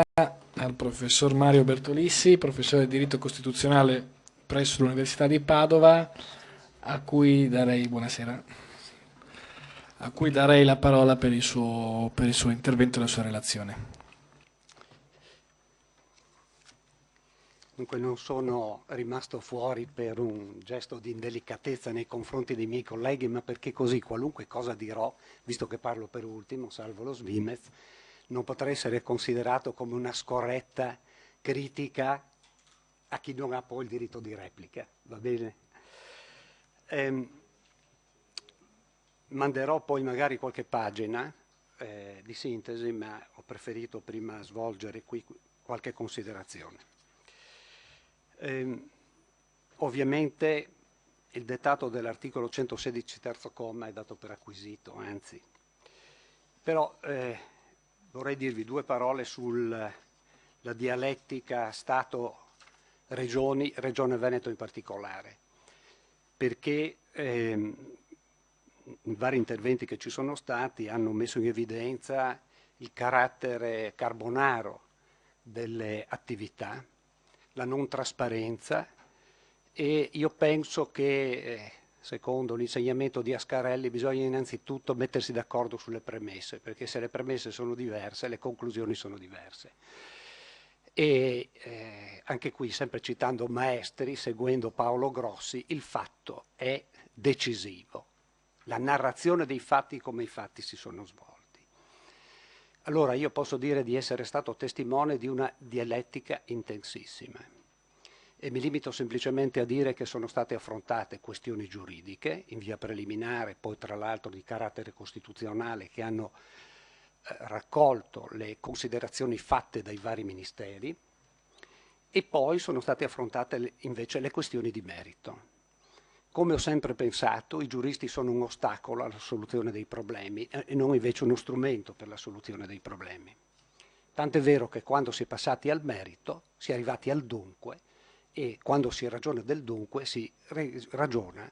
Al professor Mario Bertolissi, professore di diritto costituzionale presso l'Università di Padova, a cui darei, buonasera, a cui darei la parola per il suo intervento e la sua relazione. Dunque non sono rimasto fuori per un gesto di indelicatezza nei confronti dei miei colleghi, ma perché così qualunque cosa dirò, visto che parlo per ultimo, salvo lo Svimez, non potrà essere considerato come una scorretta critica a chi non ha poi il diritto di replica, va bene? Ehm, Manderò poi magari qualche pagina di sintesi, ma ho preferito prima svolgere qui qualche considerazione. Ovviamente il dettato dell'articolo 116 terzo comma è dato per acquisito, anzi, però vorrei dirvi due parole sulla dialettica Stato-Regioni, Regione Veneto in particolare, perché i vari interventi che ci sono stati hanno messo in evidenza il carattere carbonaro delle attività, la non trasparenza, e io penso che, secondo l'insegnamento di Ascarelli, bisogna innanzitutto mettersi d'accordo sulle premesse, perché se le premesse sono diverse, le conclusioni sono diverse. E anche qui, sempre citando maestri, seguendo Paolo Grossi, il fatto è decisivo, la narrazione dei fatti come i fatti si sono svolti. Allora io posso dire di essere stato testimone di una dialettica intensissima e mi limito semplicemente a dire che sono state affrontate questioni giuridiche in via preliminare, poi tra l'altro di carattere costituzionale, che hanno raccolto le considerazioni fatte dai vari ministeri, e poi sono state affrontate invece le questioni di merito. Come ho sempre pensato, i giuristi sono un ostacolo alla soluzione dei problemi e non invece uno strumento per la soluzione dei problemi. Tant'è vero che quando si è passati al merito, si è arrivati al dunque, e quando si ragiona del dunque si ragiona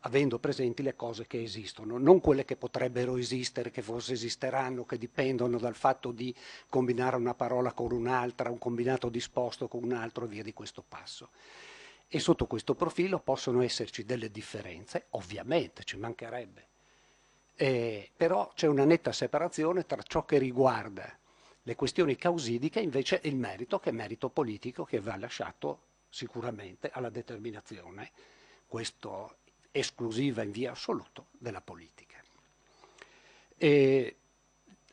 avendo presenti le cose che esistono, non quelle che potrebbero esistere, che forse esisteranno, che dipendono dal fatto di combinare una parola con un'altra, un combinato disposto con un altro e via di questo passo. E sotto questo profilo possono esserci delle differenze, ovviamente, ci mancherebbe. Però c'è una netta separazione tra ciò che riguarda le questioni causidiche e invece il merito, che è merito politico, che va lasciato sicuramente alla determinazione, questo esclusiva in via assoluta, della politica. E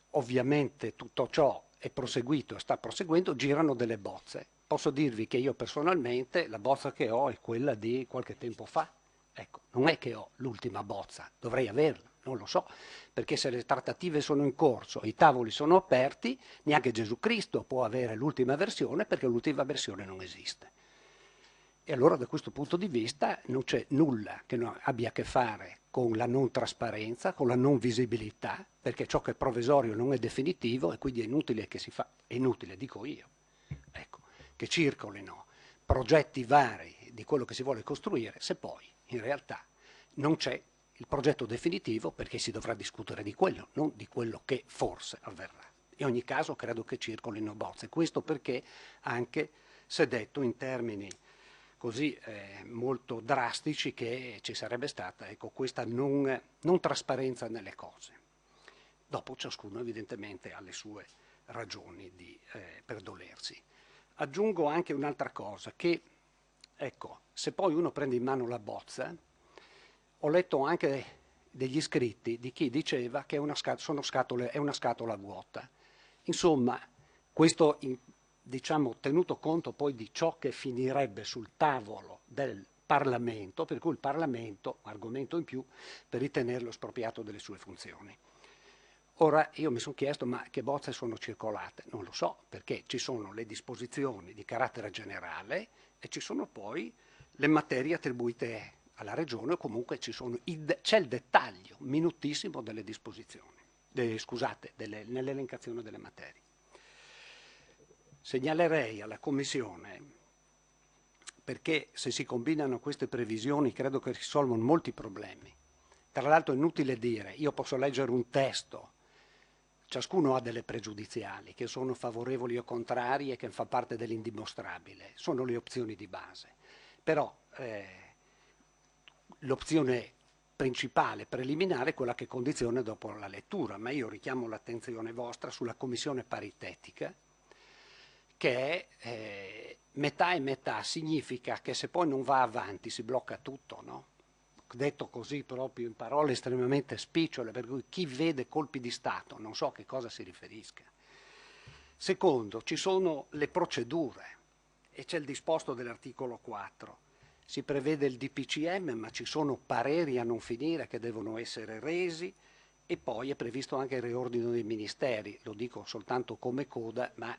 ovviamente tutto ciò è proseguito e sta proseguendo, girano delle bozze. Posso dirvi che io personalmente la bozza che ho è quella di qualche tempo fa. Ecco, non è che ho l'ultima bozza, dovrei averla, non lo so, perché se le trattative sono in corso, i tavoli sono aperti, neanche Gesù Cristo può avere l'ultima versione perché l'ultima versione non esiste. E allora da questo punto di vista non c'è nulla che abbia a che fare con la non trasparenza, con la non visibilità, perché ciò che è provvisorio non è definitivo e quindi è inutile che si fa, è inutile, dico io, ecco, che circolino progetti vari di quello che si vuole costruire, se poi in realtà non c'è il progetto definitivo, perché si dovrà discutere di quello, non di quello che forse avverrà. In ogni caso credo che circolino bozze, questo perché anche si è detto in termini così molto drastici che ci sarebbe stata, ecco, questa non trasparenza nelle cose. Dopo ciascuno evidentemente ha le sue ragioni per dolersi. Aggiungo anche un'altra cosa, che ecco, se poi uno prende in mano la bozza, ho letto anche degli scritti di chi diceva che è è una scatola vuota. Insomma, questo diciamo, tenuto conto poi di ciò che finirebbe sul tavolo del Parlamento, per cui il Parlamento, argomento in più, per ritenerlo espropriato delle sue funzioni. Ora io mi sono chiesto ma che bozze sono circolate? Non lo so, perché ci sono le disposizioni di carattere generale e ci sono poi le materie attribuite alla Regione o comunque c'è il dettaglio minutissimo delle disposizioni, scusate, nell'elencazione delle materie. Segnalerei alla Commissione, perché se si combinano queste previsioni credo che risolvono molti problemi. Tra l'altro è inutile dire, io posso leggere un testo ciascuno ha delle pregiudiziali che sono favorevoli o contrarie e che fa parte dell'indimostrabile, sono le opzioni di base. Però l'opzione principale, preliminare, è quella che condiziona dopo la lettura, ma io richiamo l'attenzione vostra sulla commissione paritetica, che è metà e metà, significa che se poi non va avanti si blocca tutto, no? Detto così proprio in parole estremamente spicciole, per cui chi vede colpi di Stato non so a che cosa si riferisca. Secondo, ci sono le procedure e c'è il disposto dell'articolo 4. Si prevede il DPCM, ma ci sono pareri a non finire che devono essere resi e poi è previsto anche il riordino dei ministeri. Lo dico soltanto come coda, ma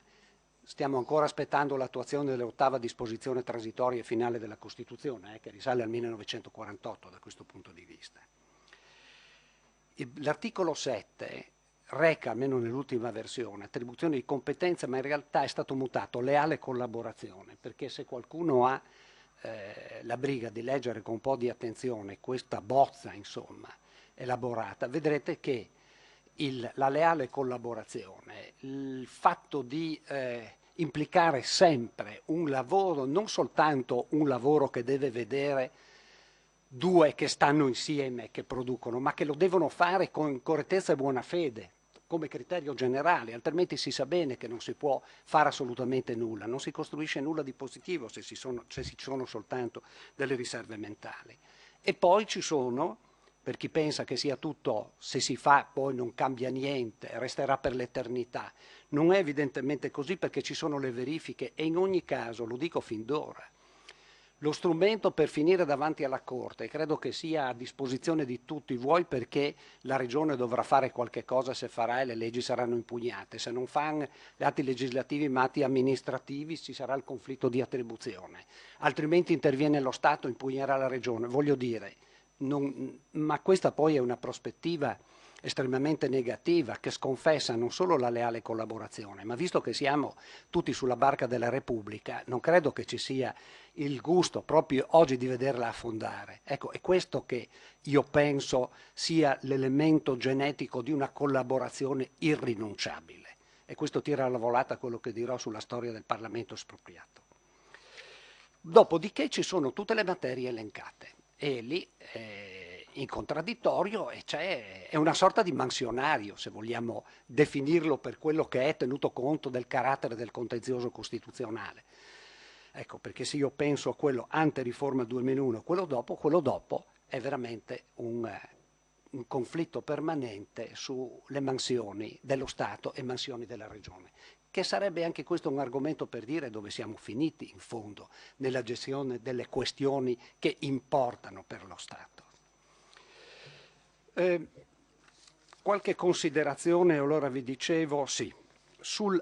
stiamo ancora aspettando l'attuazione dell'ottava disposizione transitoria e finale della Costituzione, che risale al 1948 da questo punto di vista. L'articolo 7 reca, almeno nell'ultima versione, attribuzione di competenze, ma in realtà è stato mutato leale collaborazione, perché se qualcuno ha la briga di leggere con un po' di attenzione questa bozza, insomma, elaborata, vedrete che la leale collaborazione, il fatto di implicare sempre un lavoro, non soltanto un lavoro che deve vedere due che stanno insieme, che producono, ma che lo devono fare con correttezza e buona fede, come criterio generale, altrimenti si sa bene che non si può fare assolutamente nulla, non si costruisce nulla di positivo se ci sono soltanto delle riserve mentali. E poi ci sono, per chi pensa che sia tutto, se si fa poi non cambia niente, resterà per l'eternità, non è evidentemente così perché ci sono le verifiche e in ogni caso, lo dico fin d'ora, lo strumento per finire davanti alla Corte credo che sia a disposizione di tutti, vuoi perché la Regione dovrà fare qualche cosa se farà e le leggi saranno impugnate, se non fanno gli atti legislativi ma atti amministrativi ci sarà il conflitto di attribuzione, altrimenti interviene lo Stato, impugnerà la Regione, voglio dire, ma questa poi è una prospettiva estremamente negativa che sconfessa non solo la leale collaborazione, ma visto che siamo tutti sulla barca della Repubblica, non credo che ci sia il gusto proprio oggi di vederla affondare. Ecco, è questo che io penso sia l'elemento genetico di una collaborazione irrinunciabile. E questo tira alla volata quello che dirò sulla storia del Parlamento espropriato. Dopodiché ci sono tutte le materie elencate e lì in contraddittorio e è una sorta di mansionario, se vogliamo definirlo per quello che è, tenuto conto del carattere del contenzioso costituzionale. Ecco, perché se io penso a quello ante riforma 2001, quello dopo è veramente un conflitto permanente sulle mansioni dello Stato e mansioni della Regione, che sarebbe anche questo un argomento per dire dove siamo finiti in fondo nella gestione delle questioni che importano per lo Stato. Qualche considerazione, allora vi dicevo, sì,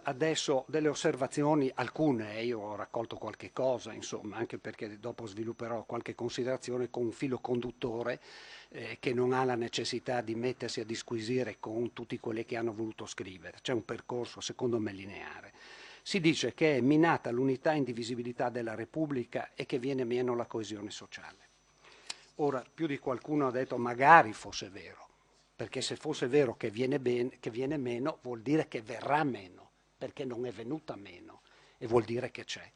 adesso delle osservazioni, alcune, io ho raccolto qualche cosa, insomma, anche perché dopo svilupperò qualche considerazione con un filo conduttore che non ha la necessità di mettersi a disquisire con tutti quelli che hanno voluto scrivere. C'è un percorso, secondo me, lineare. Si dice che è minata l'unità e indivisibilità della Repubblica e che viene meno la coesione sociale. Ora, più di qualcuno ha detto magari fosse vero, perché se fosse vero che viene meno, vuol dire che verrà meno, perché non è venuta meno, e vuol dire che c'è.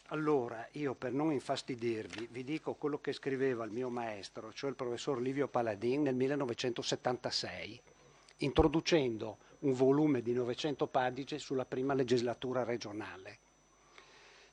Allora, io per non infastidirvi, vi dico quello che scriveva il mio maestro, cioè il professor Livio Paladin, nel 1976, introducendo un volume di 900 pagine sulla prima legislatura regionale.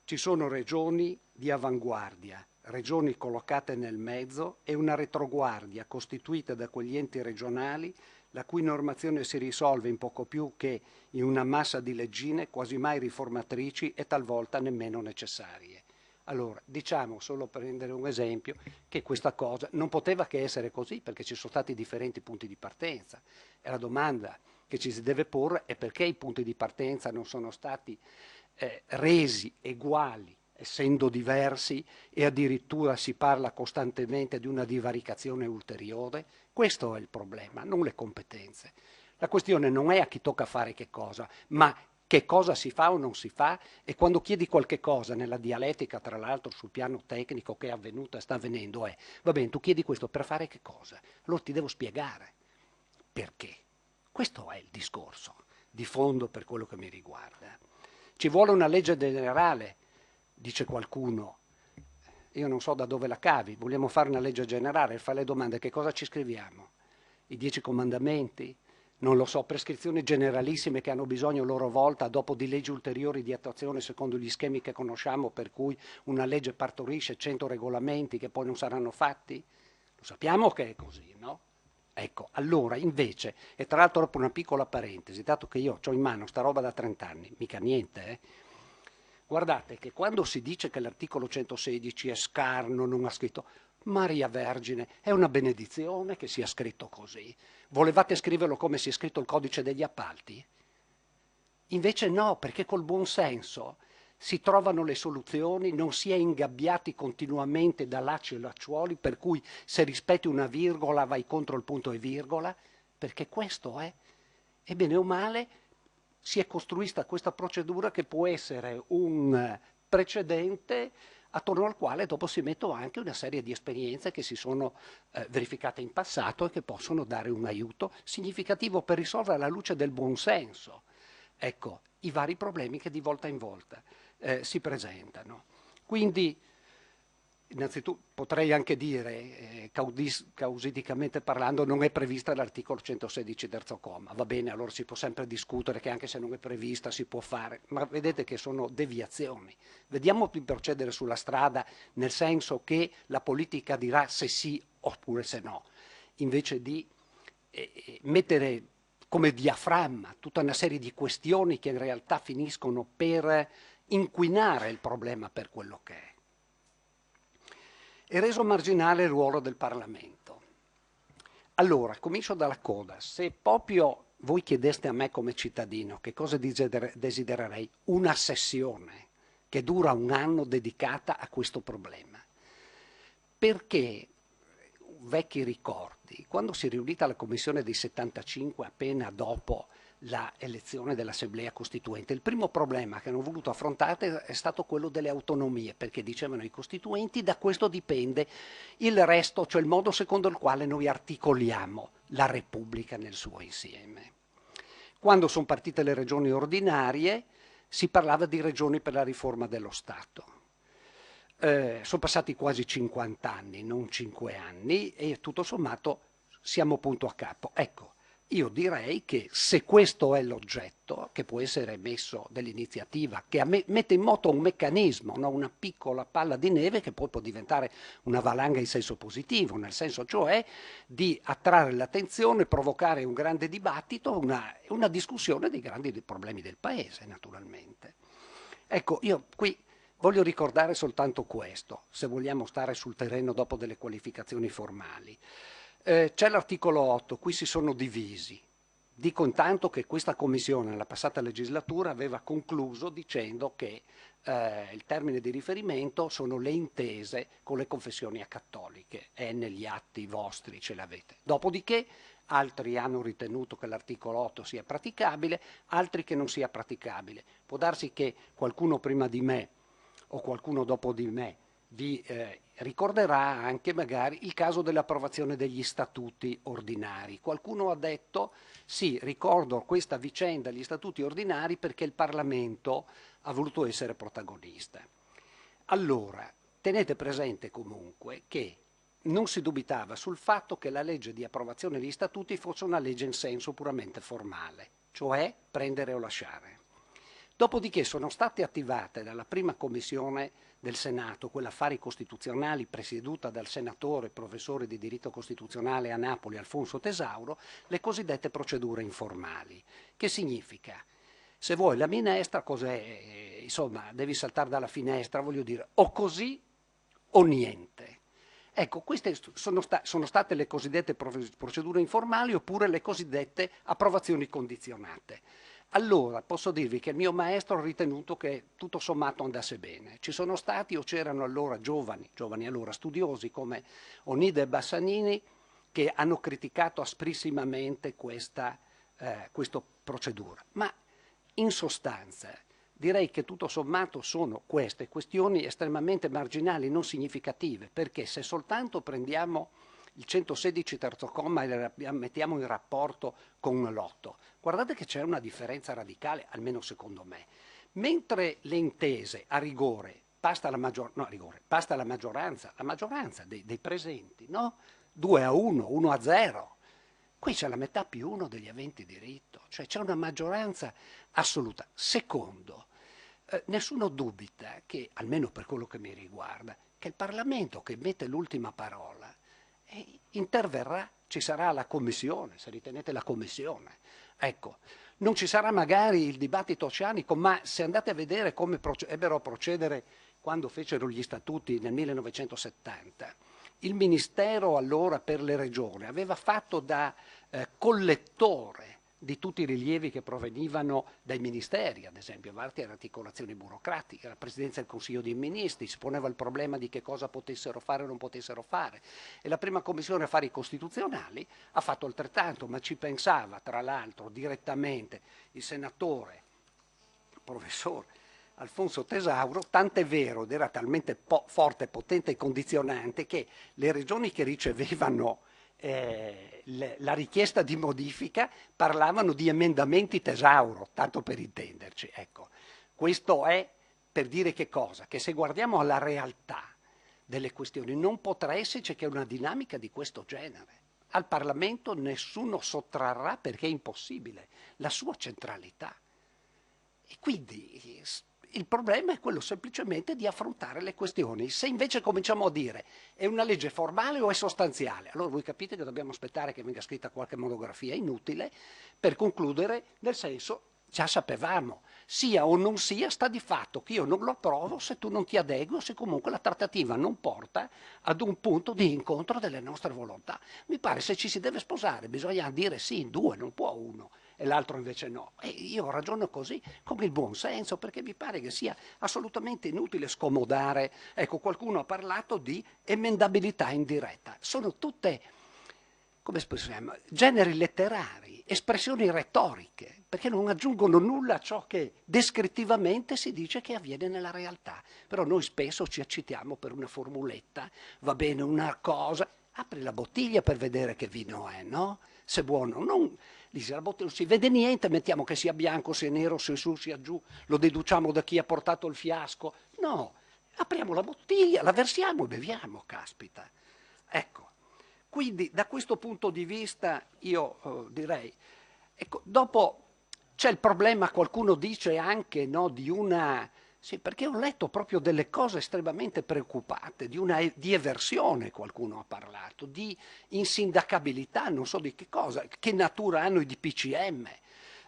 Ci sono regioni di avanguardia, regioni collocate nel mezzo e una retroguardia costituita da quegli enti regionali la cui normazione si risolve in poco più che in una massa di leggine quasi mai riformatrici e talvolta nemmeno necessarie. Allora, diciamo, solo per prendere un esempio, che questa cosa non poteva che essere così perché ci sono stati differenti punti di partenza. E la domanda che ci si deve porre è perché i punti di partenza non sono stati resi uguali, essendo diversi, e addirittura si parla costantemente di una divaricazione ulteriore. Questo è il problema, non le competenze. La questione non è a chi tocca fare che cosa, ma che cosa si fa o non si fa, e quando chiedi qualche cosa nella dialettica, tra l'altro sul piano tecnico che è avvenuta e sta avvenendo, va bene, tu chiedi questo per fare che cosa? Allora ti devo spiegare perché. Questo è il discorso di fondo per quello che mi riguarda. Ci vuole una legge generale, dice qualcuno. Io non so da dove la cavi, vogliamo fare una legge generale, fa le domande, che cosa ci scriviamo? I 10 comandamenti? Non lo so, prescrizioni generalissime che hanno bisogno a loro volta, dopo di leggi ulteriori di attuazione secondo gli schemi che conosciamo, per cui una legge partorisce 100 regolamenti che poi non saranno fatti? Lo sappiamo che è così, no? Ecco, allora invece, e tra l'altro dopo una piccola parentesi, dato che io ho in mano sta roba da 30 anni, mica niente, guardate che quando si dice che l'articolo 116 è scarno, non ha scritto, Maria Vergine, è una benedizione che sia scritto così. Volevate scriverlo come si è scritto il codice degli appalti? Invece no, perché col buon senso si trovano le soluzioni, non si è ingabbiati continuamente da lacci e lacciuoli, per cui se rispetti una virgola vai contro il punto e virgola, perché questo è. E bene o male si è costruita questa procedura che può essere un precedente attorno al quale dopo si mettono anche una serie di esperienze che si sono verificate in passato e che possono dare un aiuto significativo per risolvere alla luce del buonsenso, ecco, i vari problemi che di volta in volta si presentano. Quindi, innanzitutto potrei anche dire, causidicamente parlando, non è prevista l'articolo 116 terzo comma, va bene, allora si può sempre discutere che anche se non è prevista si può fare, ma vedete che sono deviazioni. Vediamo di procedere sulla strada nel senso che la politica dirà se sì oppure se no, invece di mettere come diaframma tutta una serie di questioni che in realtà finiscono per inquinare il problema per quello che è. È reso marginale il ruolo del Parlamento. Allora, comincio dalla coda. Se proprio voi chiedeste a me come cittadino che cosa desidererei, una sessione che dura un anno dedicata a questo problema. Perché, vecchi ricordi, quando si è riunita la Commissione dei 75 appena dopo la elezione dell'Assemblea Costituente, il primo problema che hanno voluto affrontare è stato quello delle autonomie, perché dicevano i costituenti, da questo dipende il resto, cioè il modo secondo il quale noi articoliamo la Repubblica nel suo insieme. Quando sono partite le regioni ordinarie si parlava di regioni per la riforma dello Stato. Sono passati quasi 50 anni, non 5 anni, e tutto sommato siamo punto a capo. Ecco, io direi che se questo è l'oggetto, che può essere messo dell'iniziativa, che mette in moto un meccanismo, no? Una piccola palla di neve che poi può diventare una valanga in senso positivo, nel senso cioè di attrarre l'attenzione, provocare un grande dibattito, una discussione dei grandi problemi del Paese, naturalmente. Ecco, io qui voglio ricordare soltanto questo, se vogliamo stare sul terreno dopo delle qualificazioni formali. C'è l'articolo 8, qui si sono divisi. Dico intanto che questa commissione nella passata legislatura aveva concluso dicendo che il termine di riferimento sono le intese con le confessioni accattoliche, è negli atti vostri, ce l'avete. Dopodiché altri hanno ritenuto che l'articolo 8 sia praticabile, altri che non sia praticabile. Può darsi che qualcuno prima di me o qualcuno dopo di me vi ricorderà anche magari il caso dell'approvazione degli statuti ordinari. Qualcuno ha detto sì, ricordo questa vicenda, gli statuti ordinari, perché il Parlamento ha voluto essere protagonista. Allora, tenete presente comunque che non si dubitava sul fatto che la legge di approvazione degli statuti fosse una legge in senso puramente formale, cioè prendere o lasciare. Dopodiché sono state attivate dalla prima commissione del Senato, quella affari costituzionali, presieduta dal senatore professore di diritto costituzionale a Napoli Alfonso Tesauro, le cosiddette procedure informali. Che significa? Se vuoi la minestra, cos'è? Insomma, devi saltare dalla finestra, voglio dire, o così o niente. Ecco, queste sono state le cosiddette procedure informali oppure le cosiddette approvazioni condizionate. Allora, posso dirvi che il mio maestro ha ritenuto che tutto sommato andasse bene. Ci sono stati o c'erano allora giovani allora studiosi come Onide e Bassanini che hanno criticato asprissimamente questa procedura. Ma in sostanza direi che tutto sommato sono queste questioni estremamente marginali, non significative, perché se soltanto prendiamo il 116 terzo comma e la mettiamo in rapporto con l'8, guardate che c'è una differenza radicale, almeno secondo me. Mentre le intese a rigore basta la maggioranza dei presenti, no? 2-1, 1-0. Qui c'è la metà più uno degli aventi diritto, cioè c'è una maggioranza assoluta. Secondo, nessuno dubita che, almeno per quello che mi riguarda, che il Parlamento che mette l'ultima parola interverrà, ci sarà la commissione, se ritenete la commissione. Ecco, non ci sarà magari il dibattito oceanico, ma se andate a vedere come ebbero a procedere quando fecero gli statuti nel 1970, il Ministero allora per le regioni aveva fatto da collettore di tutti i rilievi che provenivano dai ministeri, ad esempio, varie articolazioni burocratiche, la Presidenza del Consiglio dei Ministri, si poneva il problema di che cosa potessero fare o non potessero fare. E la prima Commissione Affari Costituzionali ha fatto altrettanto, ma ci pensava, tra l'altro, direttamente il senatore, il professore Alfonso Tesauro, tant'è vero ed era talmente forte, potente e condizionante che le regioni che ricevevano la richiesta di modifica parlavano di emendamenti Tesauro, tanto per intenderci. Ecco, questo è per dire che cosa? Che se guardiamo alla realtà delle questioni non potrà esserci che una dinamica di questo genere. Al Parlamento nessuno sottrarrà, perché è impossibile, la sua centralità. E quindi il problema è quello semplicemente di affrontare le questioni. Se invece cominciamo a dire è una legge formale o è sostanziale, allora voi capite che dobbiamo aspettare che venga scritta qualche monografia inutile per concludere, nel senso, già sapevamo, sia o non sia, sta di fatto che io non lo approvo se tu non ti adegui o se comunque la trattativa non porta ad un punto di incontro delle nostre volontà. Mi pare se ci si deve sposare bisogna dire sì in due, non può uno e l'altro invece no. E io ragiono così con il buon senso, perché mi pare che sia assolutamente inutile scomodare. Ecco, qualcuno ha parlato di emendabilità indiretta. Sono tutte, come espressiamo, generi letterari, espressioni retoriche, perché non aggiungono nulla a ciò che descrittivamente si dice che avviene nella realtà. Però noi spesso ci accitiamo per una formuletta, va bene una cosa, apri la bottiglia per vedere che vino è, no? Se è buono, non si vede niente, mettiamo che sia bianco, sia nero, sia su, sia giù, lo deduciamo da chi ha portato il fiasco. No, apriamo la bottiglia, la versiamo e beviamo, caspita. Ecco, quindi da questo punto di vista io direi, ecco, dopo c'è il problema, qualcuno dice anche, no, di una... Sì, perché ho letto proprio delle cose estremamente preoccupate, di eversione qualcuno ha parlato, di insindacabilità, non so di che cosa, che natura hanno i DPCM.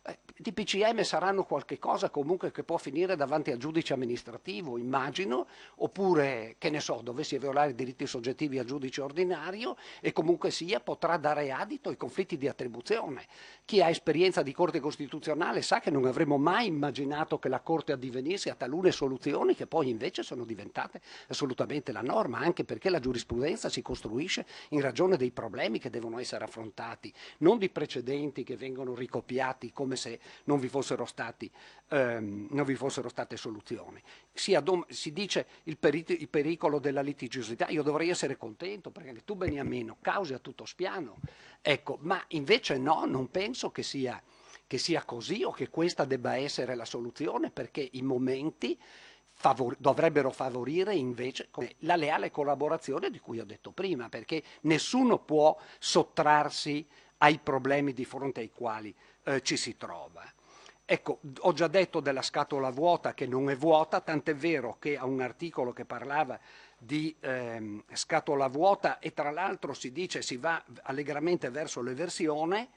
I DPCM saranno qualche cosa comunque che può finire davanti al giudice amministrativo, immagino, oppure, che ne so, dovessi violare i diritti soggettivi al giudice ordinario e comunque sia potrà dare adito ai conflitti di attribuzione. Chi ha esperienza di Corte Costituzionale sa che non avremmo mai immaginato che la Corte addivenisse a talune soluzioni che poi invece sono diventate assolutamente la norma, anche perché la giurisprudenza si costruisce in ragione dei problemi che devono essere affrontati, non di precedenti che vengono ricopiati come se non vi fossero state soluzioni. Si dice il pericolo della litigiosità, io dovrei essere contento perché tu Beniamino causi a tutto spiano, ecco, ma invece no, non penso che sia così o che questa debba essere la soluzione, perché i momenti dovrebbero favorire invece la leale collaborazione di cui ho detto prima, perché nessuno può sottrarsi ai problemi di fronte ai quali ci si trova. Ecco, ho già detto della scatola vuota che non è vuota, tant'è vero che a un articolo che parlava di scatola vuota e tra l'altro si dice si va allegramente verso l'eversione.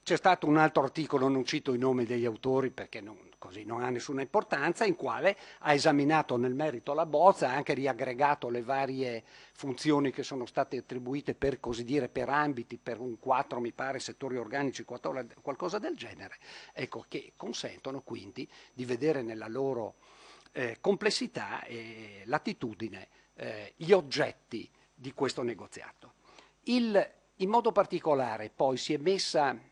C'è stato un altro articolo, non cito i nomi degli autori perché così non ha nessuna importanza, in quale ha esaminato nel merito la bozza, ha anche riaggregato le varie funzioni che sono state attribuite per così dire per ambiti, per un 4 mi pare settori organici, qualcosa del genere, ecco, che consentono quindi di vedere nella loro complessità e latitudine gli oggetti di questo negoziato. In modo particolare poi si è messa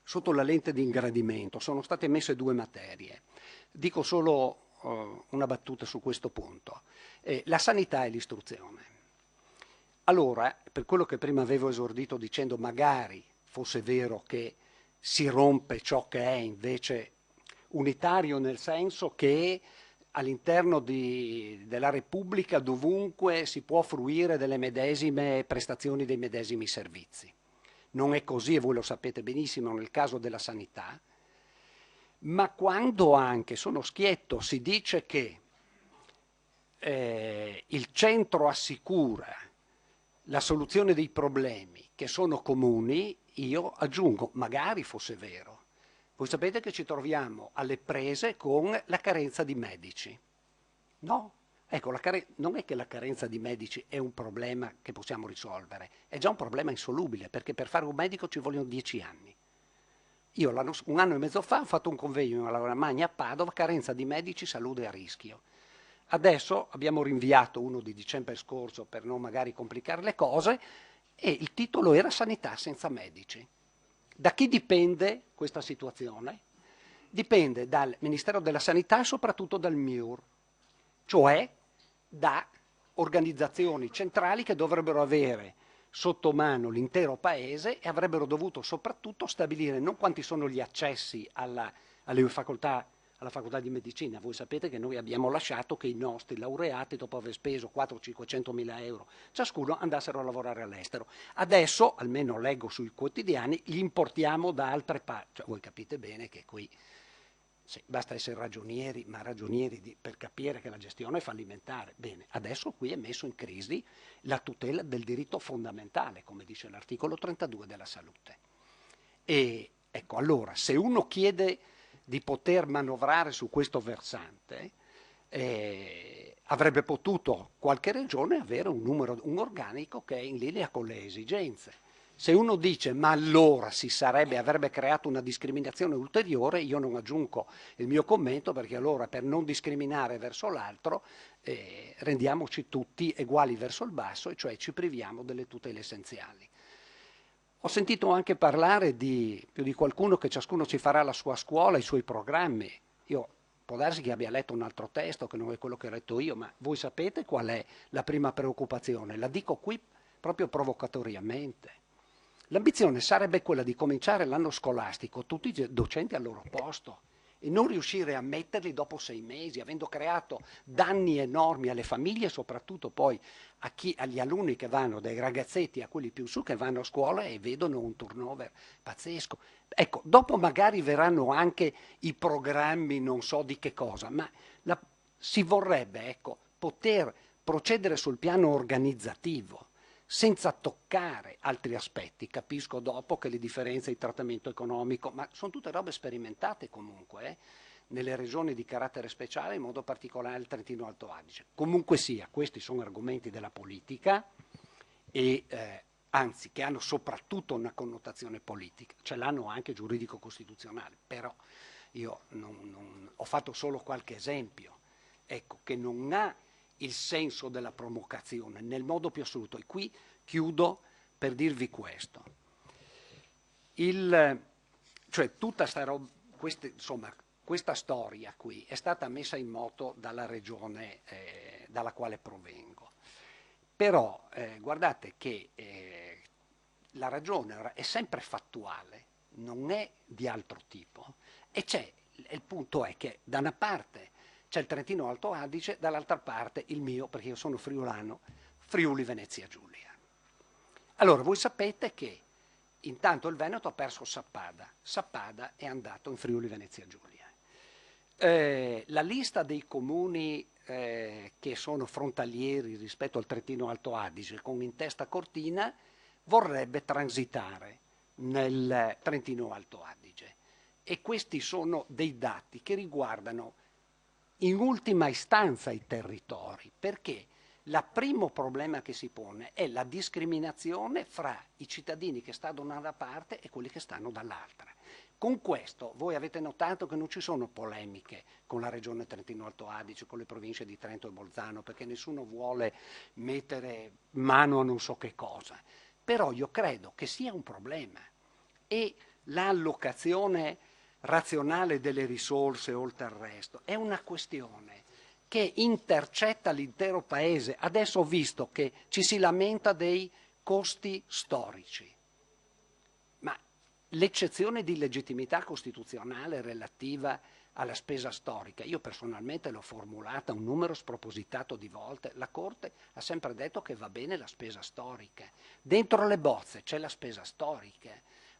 sotto la lente di ingrandimento, sono state messe due materie. Dico solo una battuta su questo punto. La sanità e l'istruzione. Allora, per quello che prima avevo esordito dicendo magari fosse vero che si rompe ciò che è invece unitario, nel senso che all'interno della Repubblica dovunque si può fruire delle medesime prestazioni, dei medesimi servizi. Non è così, e voi lo sapete benissimo, nel caso della sanità, ma quando anche, sono schietto, si dice che il centro assicura la soluzione dei problemi che sono comuni, io aggiungo, magari fosse vero. Voi sapete che ci troviamo alle prese con la carenza di medici, no? Ecco, non è che la carenza di medici è un problema che possiamo risolvere, è già un problema insolubile, perché per fare un medico ci vogliono 10 anni. Io un anno e mezzo fa ho fatto un convegno alla Magna a Padova, carenza di medici, salute a rischio. Adesso abbiamo rinviato uno di dicembre scorso per non magari complicare le cose e il titolo era Sanità senza medici. Da chi dipende questa situazione? Dipende dal Ministero della Sanità e soprattutto dal MIUR, cioè da organizzazioni centrali che dovrebbero avere sotto mano l'intero paese e avrebbero dovuto soprattutto stabilire non quanti sono gli accessi alla facoltà di medicina. Voi sapete che noi abbiamo lasciato che i nostri laureati, dopo aver speso 400-500 mila euro ciascuno, andassero a lavorare all'estero. Adesso, almeno leggo sui quotidiani, li importiamo da altre parti. Cioè, voi capite bene che qui sì, basta essere ragionieri, ma ragionieri per capire che la gestione è fallimentare. Bene, adesso qui è messo in crisi la tutela del diritto fondamentale, come dice l'articolo 32 della salute. E ecco, allora, se uno chiede di poter manovrare su questo versante, avrebbe potuto qualche regione avere un organico che è in linea con le esigenze. Se uno dice ma allora avrebbe creato una discriminazione ulteriore, io non aggiungo il mio commento, perché allora per non discriminare verso l'altro rendiamoci tutti uguali verso il basso, e cioè ci priviamo delle tutele essenziali. Ho sentito anche parlare più di qualcuno che ciascuno ci farà la sua scuola, i suoi programmi. Io può darsi che abbia letto un altro testo che non è quello che ho letto io, ma voi sapete qual è la prima preoccupazione? La dico qui proprio provocatoriamente. L'ambizione sarebbe quella di cominciare l'anno scolastico, tutti i docenti al loro posto, e non riuscire a metterli dopo 6 mesi, avendo creato danni enormi alle famiglie, soprattutto poi agli alunni che vanno, dai ragazzetti a quelli più su, che vanno a scuola e vedono un turnover pazzesco. Ecco, dopo magari verranno anche i programmi, non so di che cosa, ma si vorrebbe, ecco, poter procedere sul piano organizzativo, senza toccare altri aspetti. Capisco dopo che le differenze di trattamento economico, ma sono tutte robe sperimentate comunque, nelle regioni di carattere speciale, in modo particolare il Trentino Alto Adige. Comunque sia, questi sono argomenti della politica e anzi che hanno soprattutto una connotazione politica, ce l'hanno anche giuridico-costituzionale, però io ho fatto solo qualche esempio, ecco, che non ha il senso della provocazione nel modo più assoluto. E qui chiudo per dirvi questo. Cioè tutta questa storia qui è stata messa in moto dalla regione dalla quale provengo. Però guardate che la ragione è sempre fattuale, non è di altro tipo, e il punto è che da una parte c'è il Trentino Alto Adige, dall'altra parte il mio, perché io sono friulano, Friuli Venezia Giulia. Allora, voi sapete che intanto il Veneto ha perso Sappada è andato in Friuli Venezia Giulia. La lista dei comuni che sono frontalieri rispetto al Trentino Alto Adige, con in testa Cortina, vorrebbe transitare nel Trentino Alto Adige. E questi sono dei dati che riguardano in ultima istanza i territori, perché il primo problema che si pone è la discriminazione fra i cittadini che stanno da una parte e quelli che stanno dall'altra. Con questo voi avete notato che non ci sono polemiche con la regione Trentino Alto Adige, con le province di Trento e Bolzano, perché nessuno vuole mettere mano a non so che cosa. Però io credo che sia un problema, e l'allocazione razionale delle risorse oltre al resto è una questione che intercetta l'intero paese. Adesso ho visto che ci si lamenta dei costi storici, ma l'eccezione di legittimità costituzionale relativa alla spesa storica, io personalmente l'ho formulata un numero spropositato di volte, la Corte ha sempre detto che va bene la spesa storica, dentro le bozze c'è la spesa storica.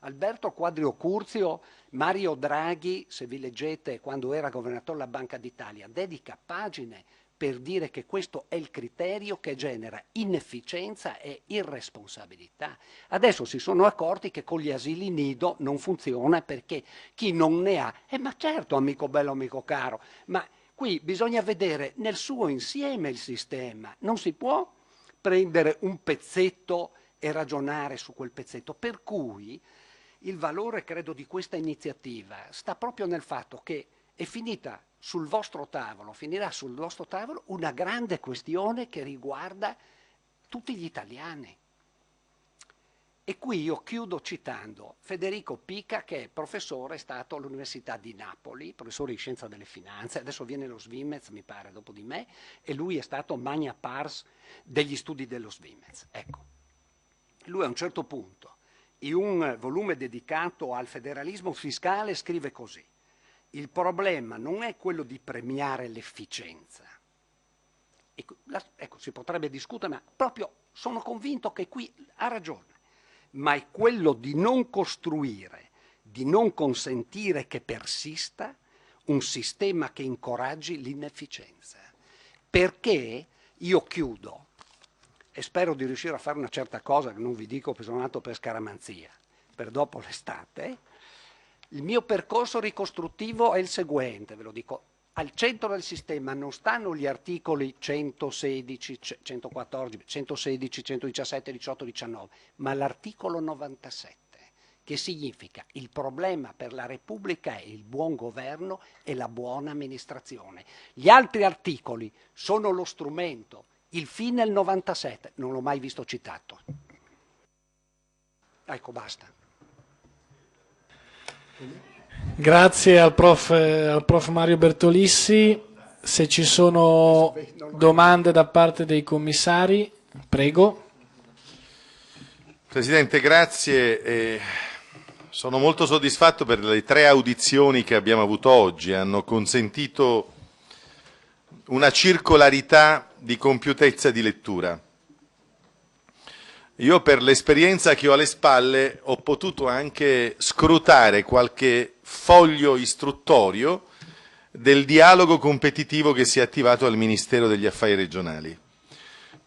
Alberto Quadrio Curzio, Mario Draghi, se vi leggete quando era governatore della Banca d'Italia, dedica pagine per dire che questo è il criterio che genera inefficienza e irresponsabilità. Adesso si sono accorti che con gli asili nido non funziona perché chi non ne ha, ma certo amico bello, amico caro, ma qui bisogna vedere nel suo insieme il sistema, non si può prendere un pezzetto e ragionare su quel pezzetto, per cui il valore, credo, di questa iniziativa sta proprio nel fatto che è finita sul vostro tavolo, finirà sul vostro tavolo una grande questione che riguarda tutti gli italiani. E qui io chiudo citando Federico Pica, che è professore, è stato all'Università di Napoli, professore di scienza delle finanze, adesso viene lo Svimez, mi pare, dopo di me, e lui è stato magna pars degli studi dello Svimez. Ecco, lui a un certo punto, in un volume dedicato al federalismo fiscale, scrive così: il problema non è quello di premiare l'efficienza. Ecco, si potrebbe discutere, ma proprio sono convinto che qui ha ragione, ma è quello di non costruire, di non consentire che persista un sistema che incoraggi l'inefficienza. Perché io chiudo, e spero di riuscire a fare una certa cosa che non vi dico perché sono nato per scaramanzia, per dopo l'estate. Il mio percorso ricostruttivo è il seguente, ve lo dico. Al centro del sistema non stanno gli articoli 116, 114, 116, 117, 18, 19, ma l'articolo 97, che significa il problema per la Repubblica è il buon governo e la buona amministrazione. Gli altri articoli sono lo strumento, il fine è il 97, non l'ho mai visto citato. Ecco, basta. Grazie al prof Mario Bertolissi. Se ci sono domande da parte dei commissari, prego. Presidente, grazie. Sono molto soddisfatto per le 3 audizioni che abbiamo avuto oggi. Hanno consentito una circolarità di compiutezza di lettura. Io, per l'esperienza che ho alle spalle, ho potuto anche scrutare qualche foglio istruttorio del dialogo competitivo che si è attivato al Ministero degli Affari Regionali,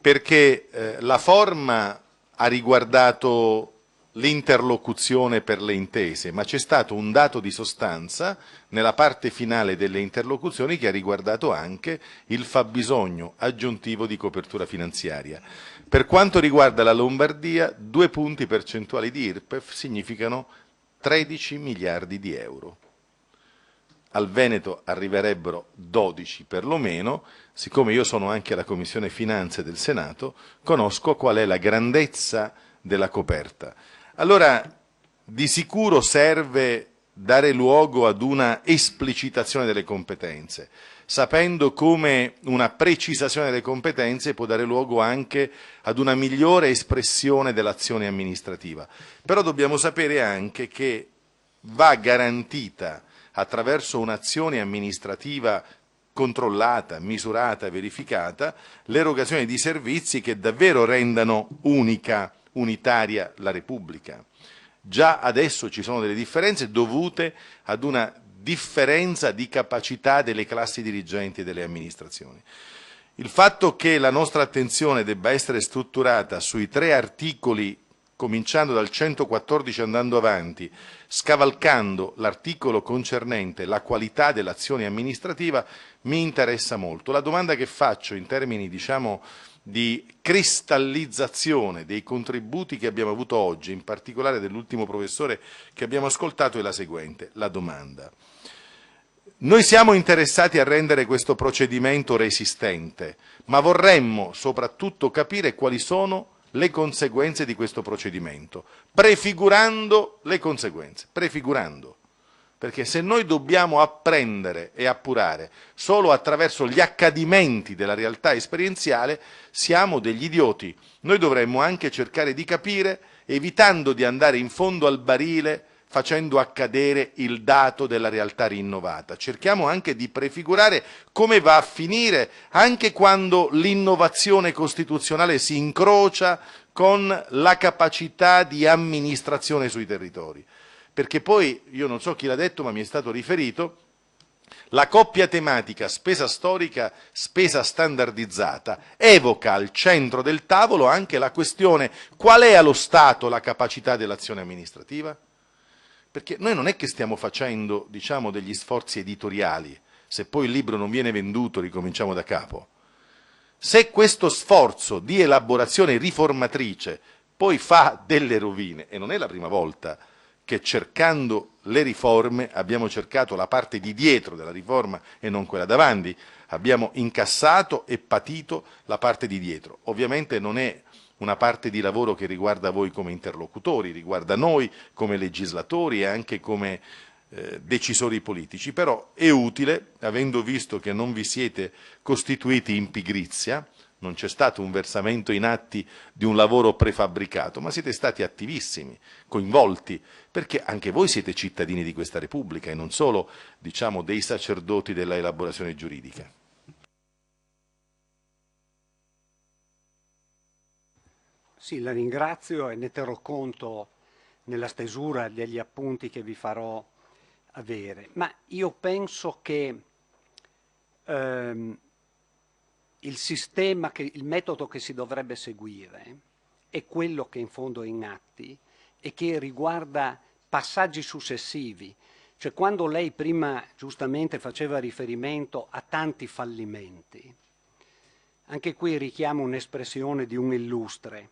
perché la forma ha riguardato l'interlocuzione per le intese, ma c'è stato un dato di sostanza nella parte finale delle interlocuzioni che ha riguardato anche il fabbisogno aggiuntivo di copertura finanziaria. Per quanto riguarda la Lombardia, 2 punti percentuali di IRPEF significano 13 miliardi di euro. Al Veneto arriverebbero 12 perlomeno. Siccome io sono anche alla Commissione Finanze del Senato, conosco qual è la grandezza della coperta. Allora, di sicuro serve dare luogo ad una esplicitazione delle competenze, sapendo come una precisazione delle competenze può dare luogo anche ad una migliore espressione dell'azione amministrativa. Però dobbiamo sapere anche che va garantita attraverso un'azione amministrativa controllata, misurata, verificata, l'erogazione di servizi che davvero rendano unitaria la Repubblica. Già adesso ci sono delle differenze dovute ad una differenza di capacità delle classi dirigenti delle amministrazioni. Il fatto che la nostra attenzione debba essere strutturata sui 3 articoli, cominciando dal 114 andando avanti, scavalcando l'articolo concernente la qualità dell'azione amministrativa, mi interessa molto. La domanda che faccio in termini, diciamo, di cristallizzazione dei contributi che abbiamo avuto oggi, in particolare dell'ultimo professore che abbiamo ascoltato, è la seguente, la domanda. Noi siamo interessati a rendere questo procedimento resistente, ma vorremmo soprattutto capire quali sono le conseguenze di questo procedimento, prefigurando le conseguenze, prefigurando. Perché se noi dobbiamo apprendere e appurare solo attraverso gli accadimenti della realtà esperienziale, siamo degli idioti. Noi dovremmo anche cercare di capire, evitando di andare in fondo al barile, facendo accadere il dato della realtà rinnovata. Cerchiamo anche di prefigurare come va a finire, anche quando l'innovazione costituzionale si incrocia con la capacità di amministrazione sui territori. Perché poi, io non so chi l'ha detto, ma mi è stato riferito, la coppia tematica spesa storica, spesa standardizzata evoca al centro del tavolo anche la questione: qual è allo Stato la capacità dell'azione amministrativa? Perché noi non è che stiamo facendo, diciamo, degli sforzi editoriali, se poi il libro non viene venduto ricominciamo da capo. Se questo sforzo di elaborazione riformatrice poi fa delle rovine, e non è la prima volta che cercando le riforme abbiamo cercato la parte di dietro della riforma e non quella davanti, abbiamo incassato e patito la parte di dietro. Ovviamente non è una parte di lavoro che riguarda voi come interlocutori, riguarda noi come legislatori e anche come decisori politici, però è utile, avendo visto che non vi siete costituiti in pigrizia, non c'è stato un versamento in atti di un lavoro prefabbricato, ma siete stati attivissimi, coinvolti, perché anche voi siete cittadini di questa Repubblica e non solo, diciamo, dei sacerdoti della elaborazione giuridica. Sì, la ringrazio e ne terrò conto nella stesura degli appunti che vi farò avere. Ma io penso che il metodo che si dovrebbe seguire è quello che in fondo è in atti e che riguarda passaggi successivi. Cioè, quando lei prima giustamente faceva riferimento a tanti fallimenti, anche qui richiamo un'espressione di un illustre,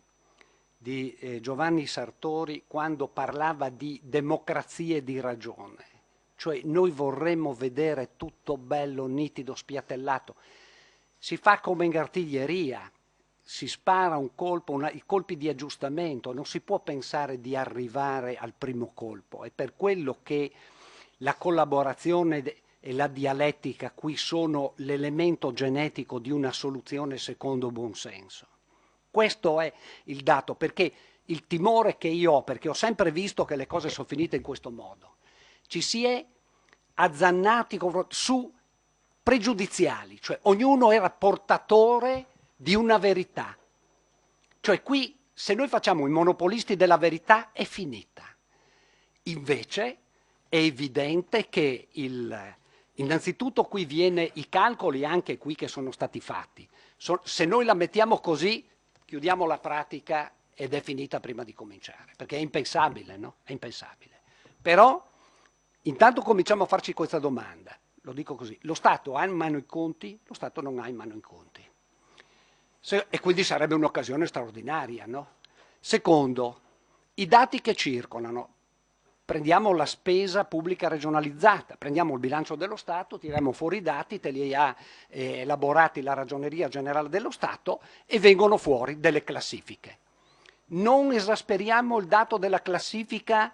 di Giovanni Sartori, quando parlava di democrazie di ragione. Cioè, noi vorremmo vedere tutto bello, nitido, spiattellato. Si fa come in artiglieria, si spara un colpo, i colpi di aggiustamento, non si può pensare di arrivare al primo colpo. È per quello che la collaborazione e la dialettica qui sono l'elemento genetico di una soluzione secondo buon senso. Questo è il dato, perché il timore che io ho, perché ho sempre visto che le cose sono finite in questo modo, ci si è azzannati su pregiudiziali, cioè ognuno era portatore di una verità. Cioè qui, se noi facciamo i monopolisti della verità, è finita. Invece è evidente che innanzitutto qui viene i calcoli anche qui che sono stati fatti. Se noi la mettiamo così, chiudiamo la pratica ed è finita prima di cominciare, perché è impensabile, no? È impensabile. Però intanto cominciamo a farci questa domanda, lo dico così: lo Stato ha in mano i conti, lo Stato non ha in mano i conti. E quindi sarebbe un'occasione straordinaria, no? Secondo, i dati che circolano. Prendiamo la spesa pubblica regionalizzata, prendiamo il bilancio dello Stato, tiriamo fuori i dati, te li ha elaborati la Ragioneria Generale dello Stato e vengono fuori delle classifiche. Non esasperiamo il dato della classifica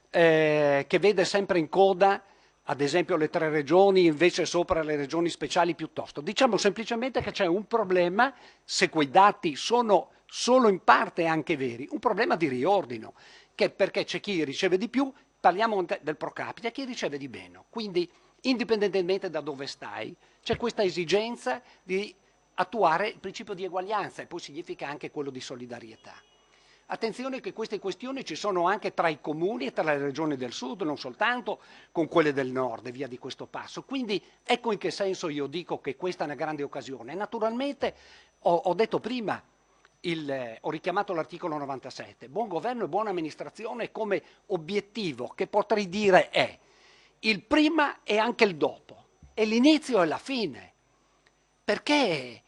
che vede sempre in coda, ad esempio, le 3 regioni, invece sopra le regioni speciali piuttosto. Diciamo semplicemente che c'è un problema, se quei dati sono solo in parte anche veri, un problema di riordino, perché c'è chi riceve di più, parliamo del pro capite, e chi riceve di meno. Quindi, indipendentemente da dove stai, c'è questa esigenza di attuare il principio di eguaglianza, e poi significa anche quello di solidarietà. Attenzione che queste questioni ci sono anche tra i comuni e tra le regioni del sud, non soltanto con quelle del nord e via di questo passo. Quindi ecco in che senso io dico che questa è una grande occasione. Naturalmente, ho detto prima, ho richiamato l'articolo 97, buon governo e buona amministrazione come obiettivo che potrei dire è il prima e anche il dopo, e l'inizio e la fine. Perché?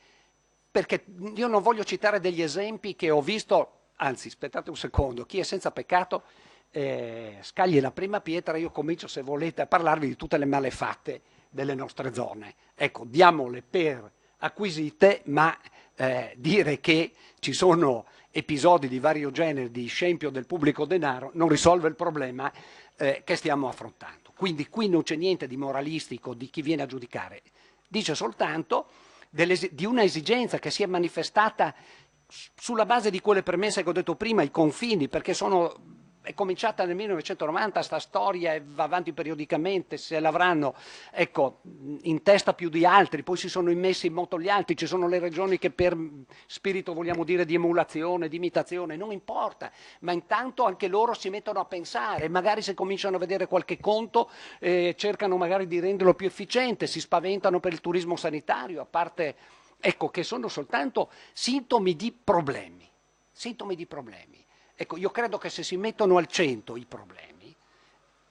Perché io non voglio citare degli esempi che ho visto, anzi aspettate un secondo, chi è senza peccato scagli la prima pietra, io comincio se volete a parlarvi di tutte le malefatte delle nostre zone. Ecco, diamole per acquisite, ma dire che ci sono episodi di vario genere di scempio del pubblico denaro non risolve il problema che stiamo affrontando. Quindi qui non c'è niente di moralistico di chi viene a giudicare, dice soltanto di una esigenza che si è manifestata sulla base di quelle premesse che ho detto prima, i confini, perché è cominciata nel 1990 sta storia e va avanti periodicamente, se l'avranno ecco, in testa più di altri, poi si sono immessi in moto gli altri, ci sono le regioni che per spirito vogliamo dire di emulazione, di imitazione, non importa, ma intanto anche loro si mettono a pensare, magari se cominciano a vedere qualche conto cercano magari di renderlo più efficiente, si spaventano per il turismo sanitario, a parte ecco che sono soltanto sintomi di problemi, sintomi di problemi. Ecco, io credo che se si mettono al centro i problemi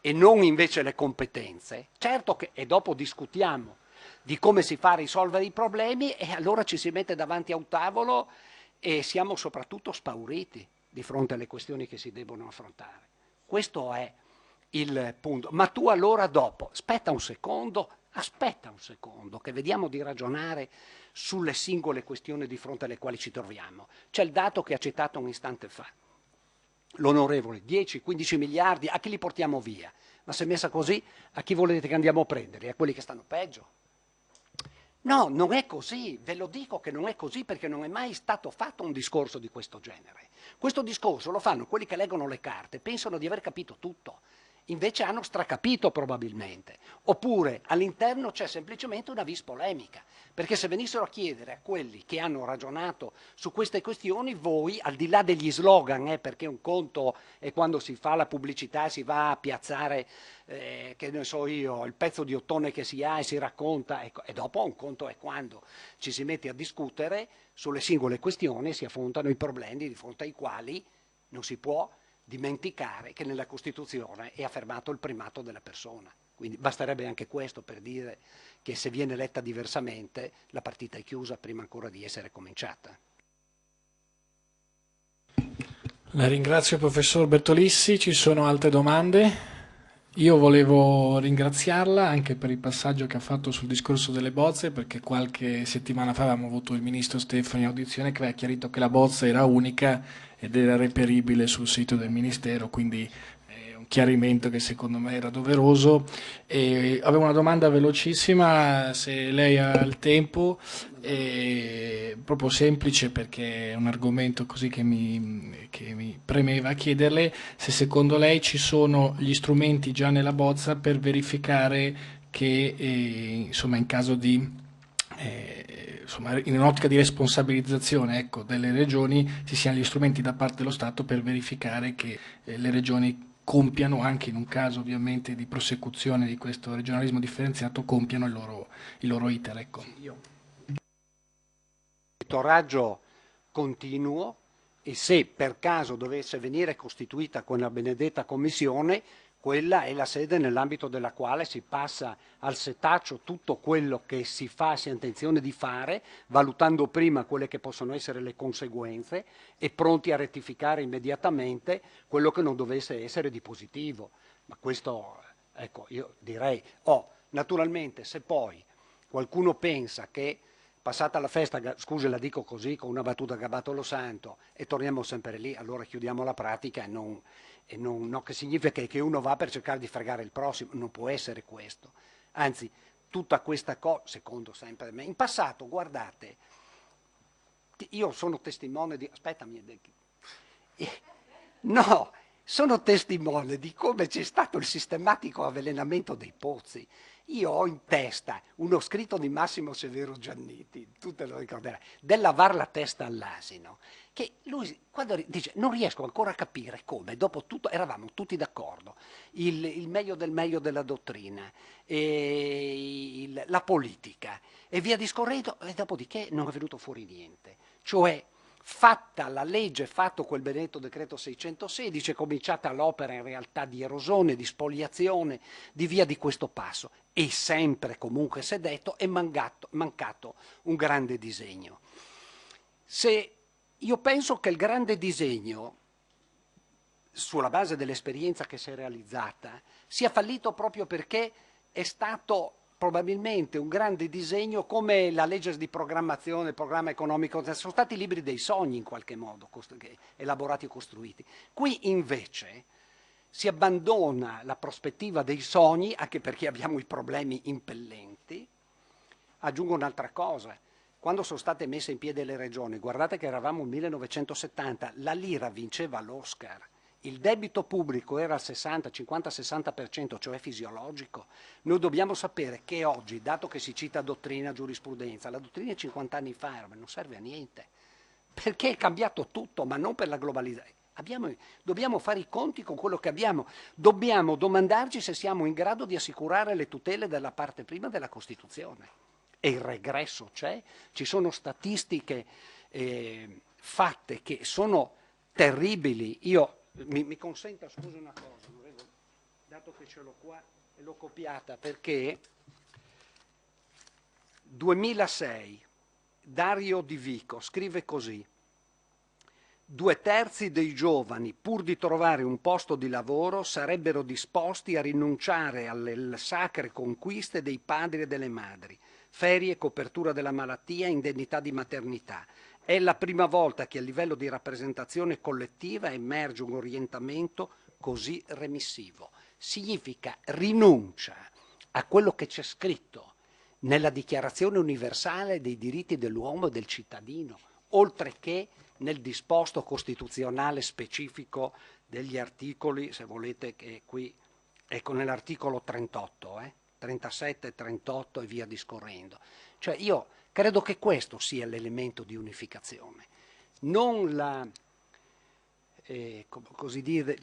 e non invece le competenze, certo che, e dopo discutiamo di come si fa a risolvere i problemi e allora ci si mette davanti a un tavolo e siamo soprattutto spauriti di fronte alle questioni che si debbono affrontare. Questo è il punto. Ma tu allora dopo, aspetta un secondo, che vediamo di ragionare sulle singole questioni di fronte alle quali ci troviamo. C'è il dato che ha citato un istante fa. L'onorevole, 10-15 miliardi, a chi li portiamo via? Ma se è messa così, a chi volete che andiamo a prendere? A quelli che stanno peggio? No, non è così, ve lo dico che non è così perché non è mai stato fatto un discorso di questo genere. Questo discorso lo fanno quelli che leggono le carte, pensano di aver capito tutto. Invece hanno stracapito probabilmente, oppure all'interno c'è semplicemente una vis polemica, perché se venissero a chiedere a quelli che hanno ragionato su queste questioni, voi, al di là degli slogan, perché un conto è quando si fa la pubblicità, si va a piazzare, che ne so io, il pezzo di ottone che si ha e si racconta, ecco, e dopo un conto è quando ci si mette a discutere sulle singole questioni e si affrontano i problemi di fronte ai quali non si può dimenticare che nella Costituzione è affermato il primato della persona. Quindi basterebbe anche questo per dire che se viene letta diversamente la partita è chiusa prima ancora di essere cominciata. La ringrazio professor Bertolissi, ci sono altre domande? Io volevo ringraziarla anche per il passaggio che ha fatto sul discorso delle bozze, perché qualche settimana fa avevamo avuto il ministro Stefani in audizione che aveva chiarito che la bozza era unica ed era reperibile sul sito del ministero, quindi è un chiarimento che secondo me era doveroso. E avevo una domanda velocissima, se lei ha il tempo, proprio semplice perché è un argomento così che mi premeva chiederle se secondo lei ci sono gli strumenti già nella bozza per verificare che insomma in caso di insomma, in un'ottica di responsabilizzazione ecco, delle regioni ci siano gli strumenti da parte dello Stato per verificare che le regioni compiano, anche in un caso ovviamente di prosecuzione di questo regionalismo differenziato, compiano il loro iter. Ecco. Monitoraggio continuo e se per caso dovesse venire costituita quella benedetta commissione, quella è la sede nell'ambito della quale si passa al setaccio tutto quello che si fa, si ha intenzione di fare, valutando prima quelle che possono essere le conseguenze e pronti a rettificare immediatamente quello che non dovesse essere di positivo. Ma questo, ecco, io direi, naturalmente se poi qualcuno pensa che passata la festa, scusi la dico così con una battuta gabbato lo santo e torniamo sempre lì, allora chiudiamo la pratica e non che significa che uno va per cercare di fregare il prossimo, non può essere questo. Anzi, tutta questa cosa, secondo sempre me, in passato, guardate, io sono testimone di... Aspettami, no, sono testimone di come c'è stato il sistematico avvelenamento dei pozzi. Io ho in testa uno scritto di Massimo Severo Gianniti, tu te lo ricorderai, del lavar la testa all'asino, che lui quando dice non riesco ancora a capire come, dopo tutto, eravamo tutti d'accordo, il meglio della dottrina, la politica e via discorrendo, e dopodiché non è venuto fuori niente. Cioè, fatta la legge, fatto quel benedetto decreto 616, è cominciata l'opera in realtà di erosione, di spoliazione, di via di questo passo. E sempre comunque si è detto è mancato un grande disegno. Io penso che il grande disegno, sulla base dell'esperienza che si è realizzata, sia fallito proprio perché è stato probabilmente un grande disegno come la legge di programmazione, il programma economico, sono stati libri dei sogni in qualche modo, elaborati e costruiti. Qui invece si abbandona la prospettiva dei sogni, anche perché abbiamo i problemi impellenti. Aggiungo un'altra cosa. Quando sono state messe in piedi le regioni, guardate che eravamo nel 1970, la lira vinceva l'Oscar, il debito pubblico era al 50-60%, cioè fisiologico. Noi dobbiamo sapere che oggi, dato che si cita dottrina, giurisprudenza, la dottrina 50 anni fa non serve a niente, perché è cambiato tutto, ma non per la globalizzazione. Dobbiamo fare i conti con quello che abbiamo, dobbiamo domandarci se siamo in grado di assicurare le tutele della parte prima della Costituzione. E il regresso c'è, ci sono statistiche fatte che sono terribili. Io mi consenta, scusa una cosa, dato che ce l'ho qua e l'ho copiata, perché 2006 Dario Di Vico scrive così: 2/3 dei giovani, pur di trovare un posto di lavoro, sarebbero disposti a rinunciare alle sacre conquiste dei padri e delle madri, ferie, copertura della malattia, indennità di maternità. È la prima volta che a livello di rappresentazione collettiva emerge un orientamento così remissivo. Significa rinuncia a quello che c'è scritto nella Dichiarazione universale dei diritti dell'uomo e del cittadino, oltre che nel disposto costituzionale specifico degli articoli, se volete, che qui, ecco, nell'articolo 38, 37, 38 e via discorrendo. Cioè io credo che questo sia l'elemento di unificazione, non la, così dire,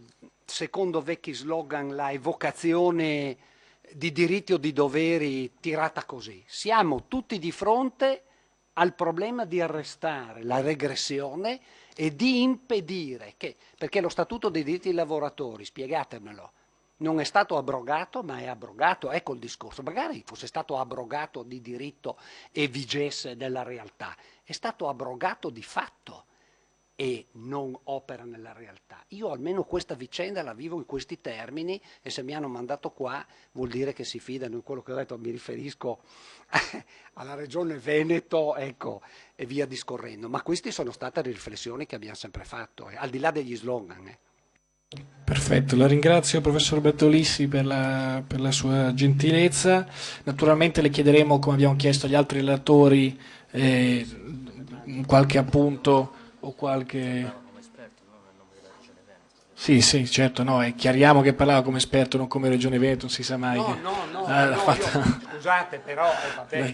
secondo vecchi slogan, la evocazione di diritti o di doveri tirata così. Siamo tutti di fronte al problema di arrestare la regressione e di impedire che, perché lo Statuto dei diritti dei lavoratori, spiegatemelo, non è stato abrogato, ma è abrogato, ecco il discorso. Magari fosse stato abrogato di diritto e vigesse nella realtà, è stato abrogato di fatto e non opera nella realtà. Io almeno questa vicenda la vivo in questi termini e se mi hanno mandato qua vuol dire che si fidano in quello che ho detto, mi riferisco alla regione Veneto, ecco, e via discorrendo. Ma queste sono state le riflessioni che abbiamo sempre fatto, al di là degli slogan. Perfetto, la ringrazio professor Bertolissi per la sua gentilezza. Naturalmente le chiederemo, come abbiamo chiesto agli altri relatori, qualche appunto o qualche... Sì, sì, certo, no, e chiariamo che parlava come esperto, non come Regione Veneto, non si sa mai. No, che... no, no, l'ha no, fatta... scusate, però vabbè.